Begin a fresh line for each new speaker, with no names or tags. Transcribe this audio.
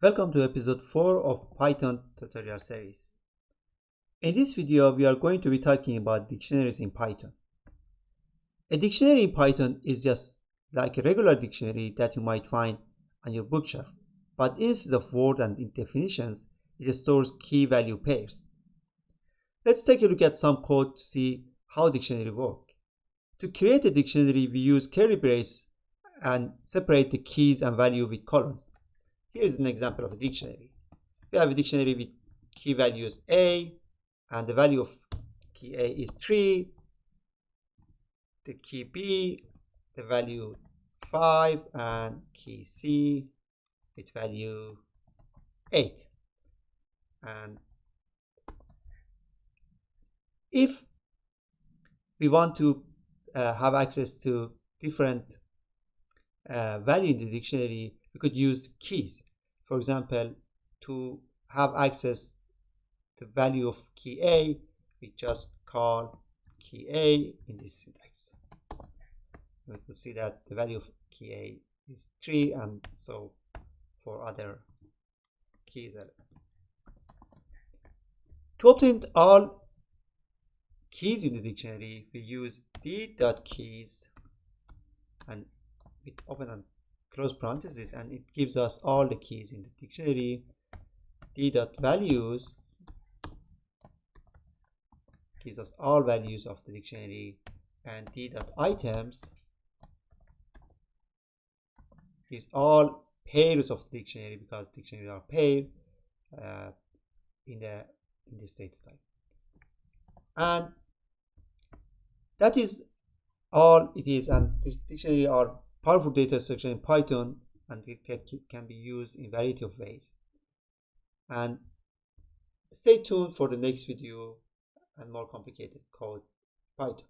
Welcome to episode 4 of Python tutorial series. In this video, we are going to be talking about dictionaries in Python. A dictionary in Python is just like a regular dictionary that you might find on your bookshelf, but instead of word and definitions, it stores key-value pairs. Let's take a look at some code to see how dictionary work. To create a dictionary, we use curly brace and separate the keys and value with colons. Here's an example of a dictionary. We have a dictionary with key values A, and the value of key A is 3, the key B, the value 5, and key C with value 8. And if we want to have access to different value in the dictionary, we could use keys. For example, to have access to the value of key A, we just call key A in this syntax. We could see that the value of key A is 3, and so for other keys. To obtain all keys in the dictionary, we use d.keys and with open and close parentheses, and it gives us all the keys in the dictionary. d.values gives us all values of the dictionary, and d.items gives all pairs of the dictionary, because dictionaries are paired in this data type. And that is all it is. And this dictionary are powerful data structure in Python, and it can be used in a variety of ways. And stay tuned for the next video and more complicated code Python.